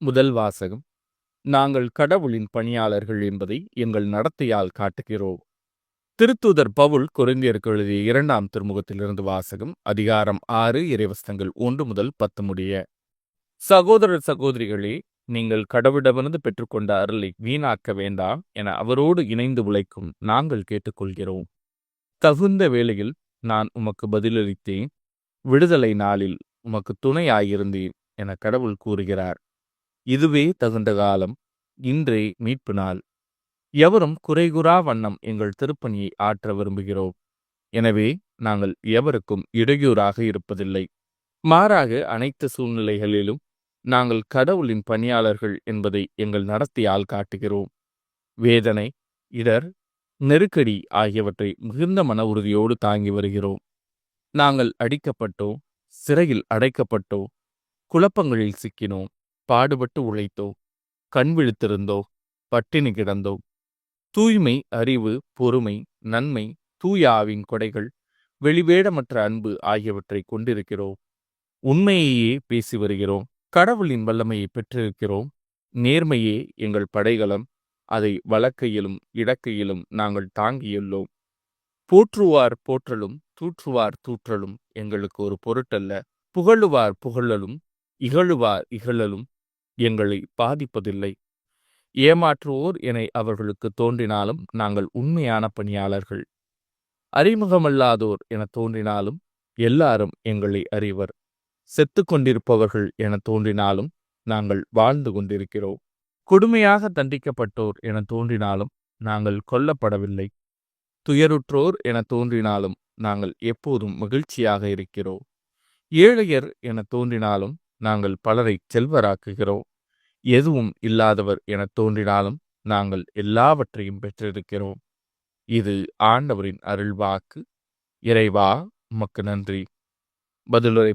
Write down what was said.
முதல் வாசகம். நாங்கள் கடவுளின் பணியாளர்கள் என்பதை எங்கள் நடத்தையால் காட்டுகிறோம். திருத்தூதர் பவுல் கொரிந்தியருக்கு எழுதிய 2ஆம் திருமுகத்திலிருந்து வாசகம். அதிகாரம் 6 இறைவசனங்கள் 1 முதல் 10 முடிய. சகோதரர் சகோதரிகளே, நீங்கள் கடவுளிடமிருந்து பெற்றுக்கொண்ட அருளை வீணாக்க வேண்டாம் என அவரோடு இணைந்து உழைக்கும் நாங்கள் கேட்டுக்கொள்கிறோம். தகுந்த வேளையில் நான் உமக்கு பதிலளித்தேன், விடுதலை நாளில் உமக்கு துணையாயிருந்தேன் என கடவுள் கூறுகிறார். இதுவே தகுந்த காலம், இன்றே மீட்பு நாள். எவரும் குறைகுறா வண்ணம் எங்கள் திருப்பணியை ஆற்ற விரும்புகிறோம். எனவே நாங்கள் எவருக்கும் இடையூறாக இருப்பதில்லை. மாறாக அனைத்து சூழ்நிலைகளிலும் நாங்கள் கடவுளின் பணியாளர்கள் என்பதை எங்கள் நடத்தையால் காட்டுகிறோம். வேதனை, இடர், நெருக்கடி ஆகியவற்றை மிகுந்த மன உறுதியோடு தாங்கி வருகிறோம். நாங்கள் அடிக்கப்பட்டோம், சிறையில் அடைக்கப்பட்டோம், குழப்பங்களில் சிக்கினோம், பாடுபட்டு உழைத்தோம், கண் விழித்திருந்தோம், பட்டினி கிடந்தோம். தூய்மை, அறிவு, பொறுமை, நன்மை, தூய ஆவின் கொடைகள், வெளிவேடமற்ற அன்பு ஆகியவற்றை கொண்டிருக்கிறோம். உண்மையையே பேசி வருகிறோம். கடவுளின் வல்லமையை பெற்றிருக்கிறோம். நேர்மையே எங்கள் படைகலம். அதை வலக்கையிலும் இடக்கையிலும் நாங்கள் தாங்கியுள்ளோம். போற்றுவார் போற்றலும் தூற்றுவார் தூற்றலும் எங்களுக்கு ஒரு பொருட்டல்ல. புகழுவார் புகழலும் இகழுவார் இகழலும் எங்களை பாதிப்பதில்லை. ஏமாற்றுவோர் என அவர்களுக்கு தோன்றினாலும் நாங்கள் உண்மையான பணியாளர்கள். அறிமுகமல்லாதோர் என தோன்றினாலும் எல்லாரும் எங்களை அறிவர். செத்து கொண்டிருப்பவர்கள் என தோன்றினாலும் நாங்கள் வாழ்ந்து கொண்டிருக்கிறோம். கொடுமையாக தண்டிக்கப்பட்டோர் என தோன்றினாலும் நாங்கள் கொல்லப்படவில்லை. துயருற்றோர் என தோன்றினாலும் நாங்கள் எப்போதும் மகிழ்ச்சியாக இருக்கிறோம். ஏழையர் என தோன்றினாலும் நாங்கள் பலரை செல்வராக்குகிறோம். எதுவும் இல்லாதவர் என தோன்றினாலும் நாங்கள் எல்லாவற்றையும் பெற்றிருக்கிறோம். இது ஆண்டவரின் அருள்வாக்கு. இறைவா, உமக்கு நன்றி. பதிலுரை